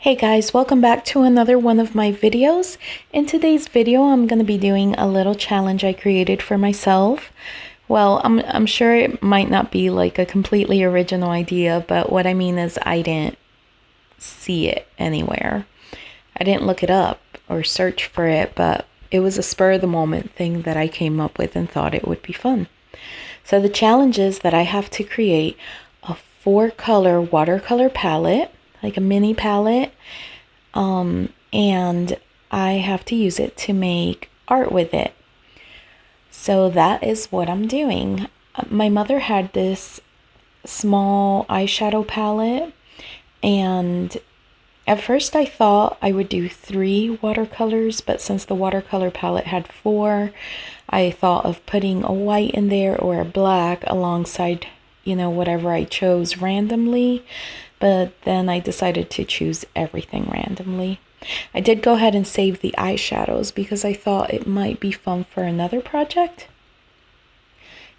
Hey guys, welcome back to another one of my videos. In today's video, I'm going to be doing a little challenge I created for myself. Well, I'm sure it might not be like a completely original idea, but what I mean is I didn't see it anywhere. I didn't look it up or search for it, but it was a spur of the moment thing that I came up with and thought it would be fun. So the challenge is that I have to create a 4-color watercolor palette, like a mini palette, and I have to use it to make art with it. So that is what I'm doing. My mother had this small eyeshadow palette, and at first I thought I would do 3 watercolors, but since the watercolor palette had 4, I thought of putting a white in there or a black alongside, whatever I chose randomly. But then I decided to choose everything randomly. I did go ahead and save the eyeshadows because I thought it might be fun for another project.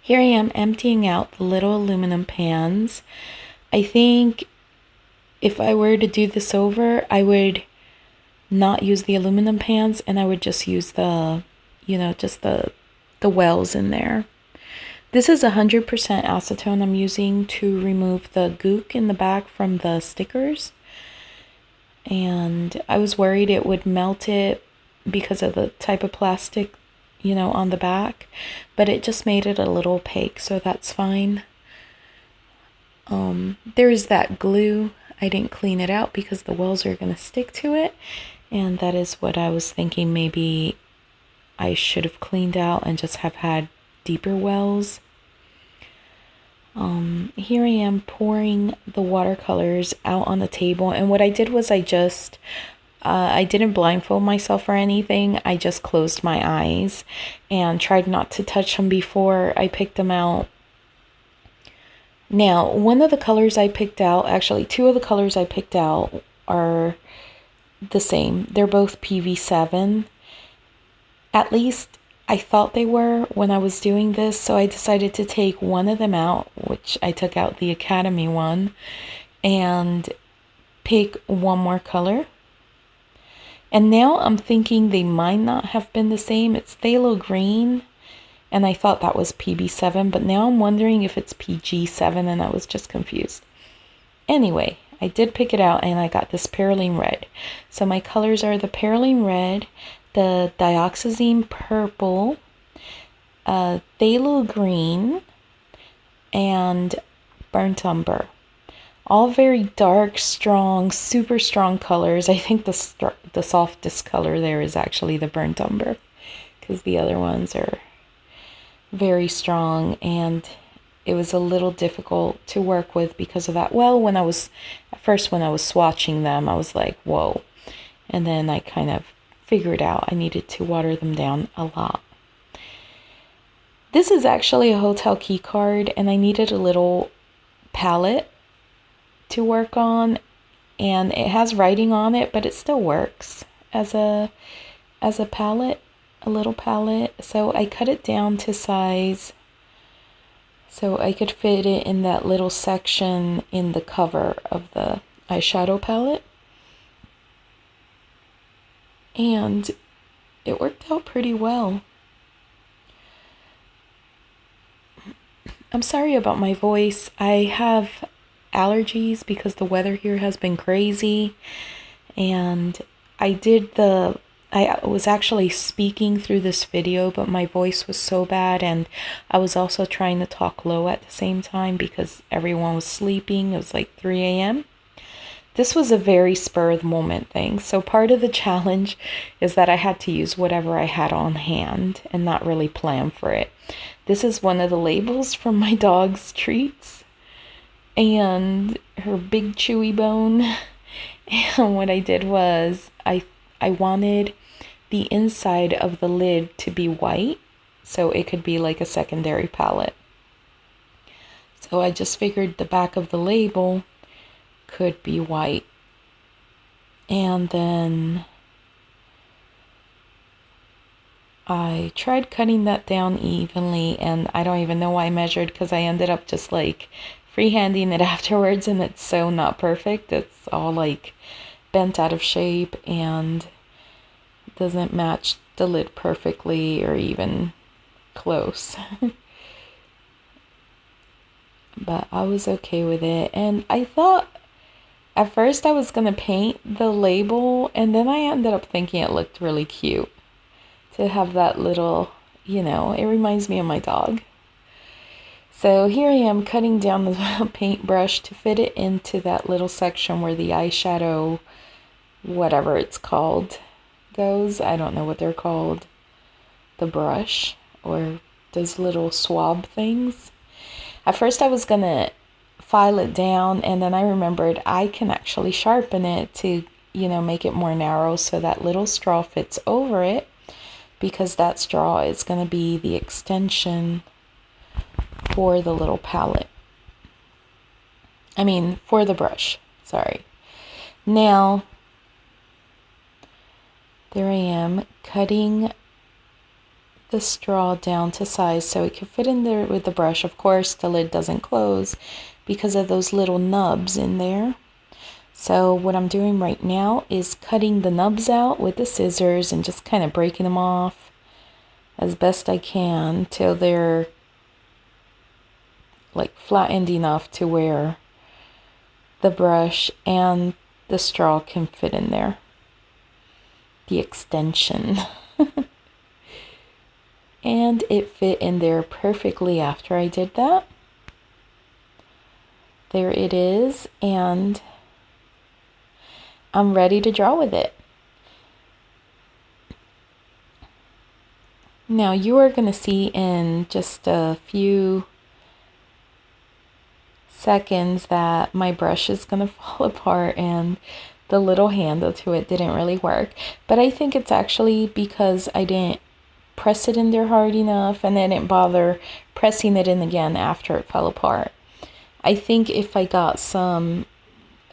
Here I am emptying out the little aluminum pans. I think if I were to do this over, I would not use the aluminum pans and I would just use the wells in there. This is 100% acetone I'm using to remove the gook in the back from the stickers. And I was worried it would melt it because of the type of plastic, on the back. But it just made it a little opaque, so that's fine. There is that glue. I didn't clean it out because the wells are going to stick to it. And that is what I was thinking maybe I should have cleaned out and just have had deeper wells. Here I am pouring the watercolors out on the table, and what I did was I didn't blindfold myself or anything. I just closed my eyes and tried not to touch them before I picked them out. Now, one of the colors I picked out, actually 2 of the colors I picked out are the same. They're both PV7. At least I thought they were when I was doing this, so I decided to take one of them out, which I took out the Academy one, and pick one more color. And now I'm thinking they might not have been the same. It's phthalo green, and I thought that was PB7, but now I'm wondering if it's PG7, and I was just confused. Anyway, I did pick it out, and I got this perylene red. So my colors are the perylene red, the dioxazine purple, phthalo green, and burnt umber. All very dark, strong, super strong colors. I think the softest color there is actually the burnt umber, because the other ones are very strong, and it was a little difficult to work with because of that. Well, when I was swatching them, I was like, whoa. And then I kind of figured out I needed to water them down a lot. This is actually a hotel key card, and I needed a little palette to work on, and it has writing on it, but it still works as a palette, a little palette. So I cut it down to size so I could fit it in that little section in the cover of the eyeshadow palette. And it worked out pretty well. I'm sorry about my voice. I have allergies because the weather here has been crazy. And I was actually speaking through this video, but my voice was so bad, and I was also trying to talk low at the same time because everyone was sleeping. It was like 3 a.m. This was a very spur of the moment thing. So part of the challenge is that I had to use whatever I had on hand and not really plan for it. This is one of the labels from my dog's treats and her big chewy bone. And what I did was I wanted the inside of the lid to be white, so it could be like a secondary palette. So I just figured the back of the label could be white. And then I tried cutting that down evenly, and I don't even know why I measured, because I ended up just like freehanding it afterwards, and it's so not perfect. It's all like bent out of shape and doesn't match the lid perfectly or even close. But I was okay with it. And I thought at first I was gonna paint the label, and then I ended up thinking it looked really cute to have that little, it reminds me of my dog. So here I am cutting down the paintbrush to fit it into that little section where the eyeshadow, whatever it's called, goes. I don't know what they're called. The brush or those little swab things. At first I was gonna file it down, and then I remembered I can actually sharpen it to, make it more narrow so that little straw fits over it, because that straw is gonna be the extension for the little palette. For the brush, sorry. Now, there I am cutting the straw down to size so it can fit in there with the brush. Of course, the lid doesn't close because of those little nubs in there. So what I'm doing right now is cutting the nubs out with the scissors and just kind of breaking them off as best I can till they're like flattened enough to where the brush and the straw can fit in there. The extension. And it fit in there perfectly after I did that. There it is, and I'm ready to draw with it. Now you are going to see in just a few seconds that my brush is going to fall apart and the little handle to it didn't really work. But I think it's actually because I didn't press it in there hard enough, and I didn't bother pressing it in again after it fell apart. I think if I got some,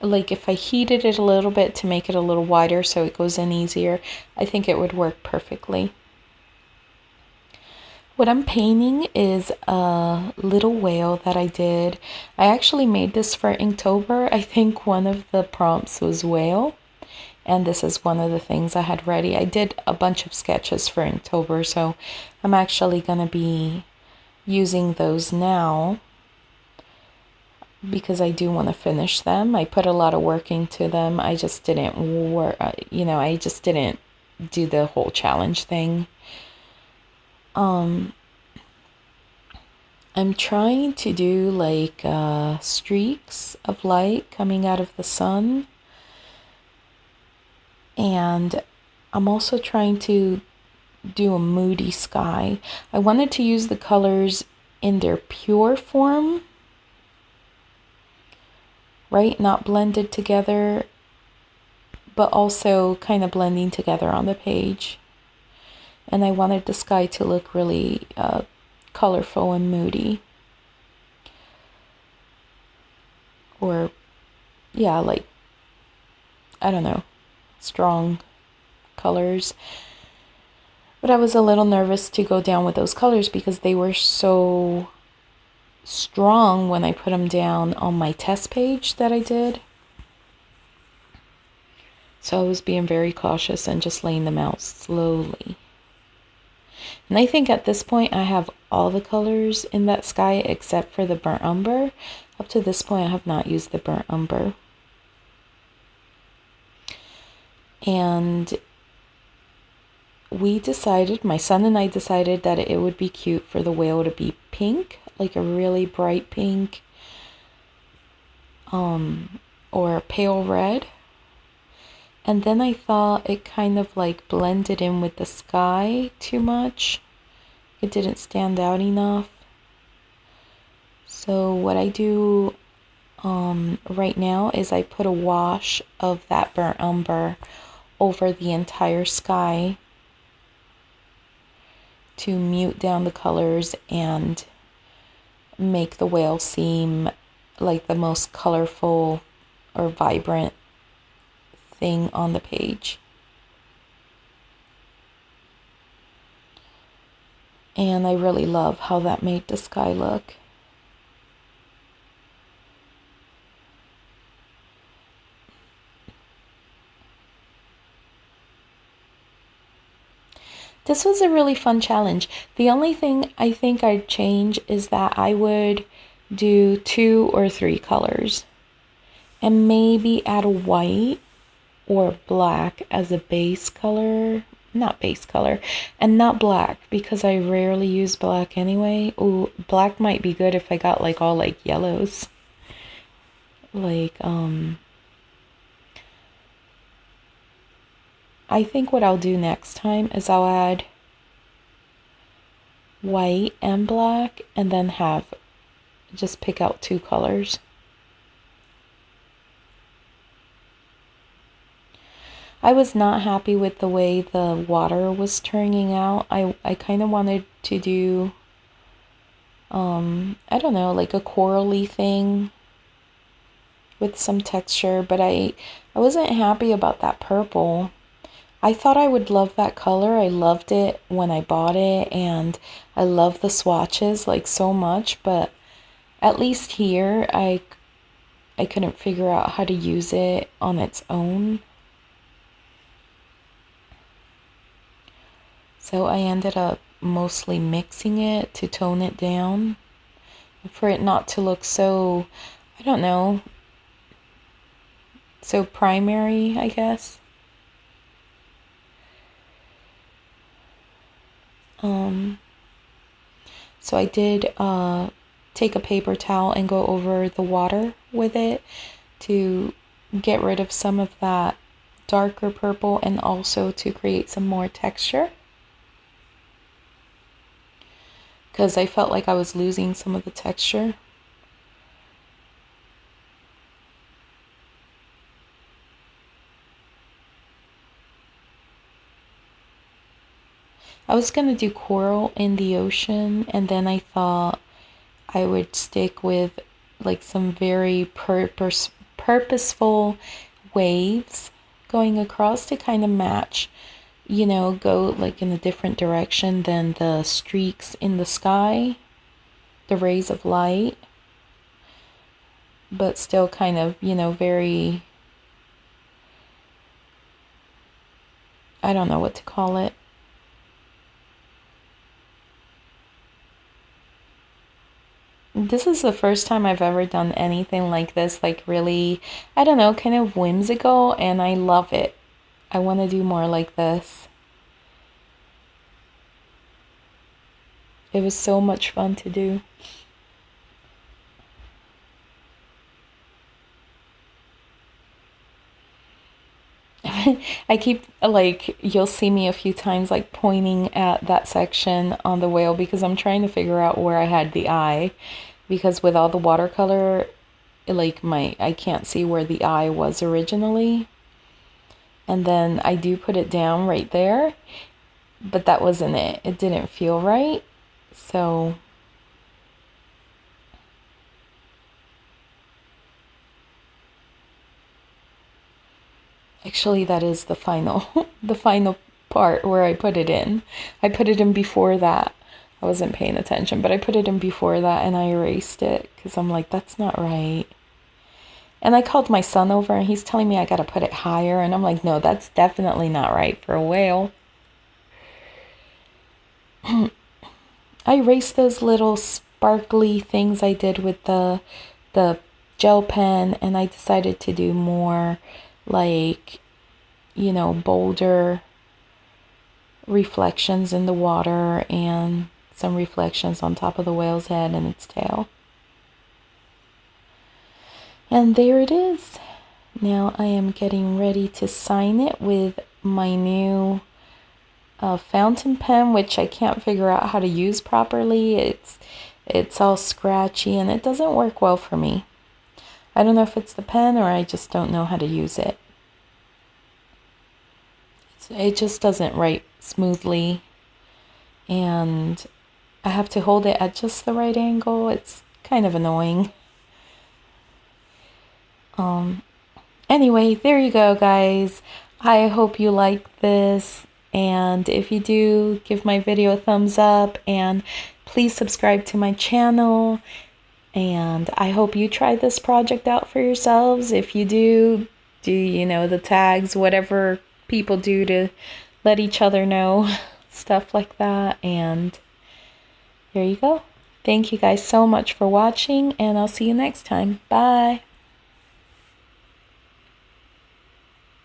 if I heated it a little bit to make it a little wider so it goes in easier, I think it would work perfectly. What I'm painting is a little whale that I did. I actually made this for Inktober. I think one of the prompts was whale, and this is one of the things I had ready. I did a bunch of sketches for Inktober, so I'm actually going to be using those now because I do want to finish them. I put a lot of work into them. I just didn't I just didn't do the whole challenge thing. I'm trying to do like streaks of light coming out of the sun. And I'm also trying to do a moody sky. I wanted to use the colors in their pure form, right? Not blended together, but also kind of blending together on the page. And I wanted the sky to look really colorful and moody. Or, yeah, like, I don't know, strong colors. But I was a little nervous to go down with those colors because they were so strong when I put them down on my test page that I did. So I was being very cautious and just laying them out slowly. And I think at this point I have all the colors in that sky except for the burnt umber. Up to this point I have not used the burnt umber. And my son and I decided that it would be cute for the whale to be pink, like a really bright pink, or a pale red. And then I thought it kind of like blended in with the sky too much. It didn't stand out enough. So what I do right now is I put a wash of that burnt umber over the entire sky to mute down the colors and make the whale seem like the most colorful or vibrant thing on the page. And I really love how that made the sky look. This was a really fun challenge. The only thing I think I'd change is that I would do 2 or 3 colors and maybe add a white or black as a base color. Not base color, and not black because I rarely use black anyway. Ooh, black might be good if I got like all like yellows. Like, I think what I'll do next time is I'll add white and black and then just pick out 2 colors. I was not happy with the way the water was turning out. I kind of wanted to do, I don't know, like a corally thing with some texture, but I wasn't happy about that purple. I thought I would love that color. I loved it when I bought it, and I love the swatches like so much, but at least here I couldn't figure out how to use it on its own. So I ended up mostly mixing it to tone it down for it not to look so, I don't know, so primary, I guess. So I did take a paper towel and go over the water with it to get rid of some of that darker purple and also to create some more texture, because I felt like I was losing some of the texture. I was gonna do coral in the ocean, and then I thought I would stick with like some very purposeful waves going across to kind of match, you know, go like in a different direction than the streaks in the sky, the rays of light, but still kind of, you know, very, I don't know what to call it. This is the first time I've ever done anything like this, like really, I don't know, kind of whimsical, and I love it. I want to do more like this. It was so much fun to do. I keep like, you'll see me a few times like pointing at that section on the whale because I'm trying to figure out where I had the eye, because with all the watercolor, like I can't see where the eye was originally. And then I do put it down right there, but that wasn't it. It didn't feel right. So actually that is the final the final part where I put it in. I put it in before that. I wasn't paying attention, but I put it in before that and I erased it because I'm like, that's not right. And I called my son over and he's telling me I gotta put it higher, and I'm like, no, that's definitely not right for a whale. I erased those little sparkly things I did with the gel pen, and I decided to do more like, you know, bolder reflections in the water and some reflections on top of the whale's head and its tail. And there it is. Now I am getting ready to sign it with my new fountain pen, which I can't figure out how to use properly. It's all scratchy and it doesn't work well for me. I don't know if it's the pen or I just don't know how to use it. It just doesn't write smoothly, and I have to hold it at just the right angle. It's kind of annoying. Anyway, there you go, guys. I hope you like this, and if you do, give my video a thumbs up, and please subscribe to my channel. And I hope you try this project out for yourselves. If you do, you know, the tags, whatever people do to let each other know. stuff like that. And there you go. Thank you guys so much for watching, and I'll see you next time. Bye.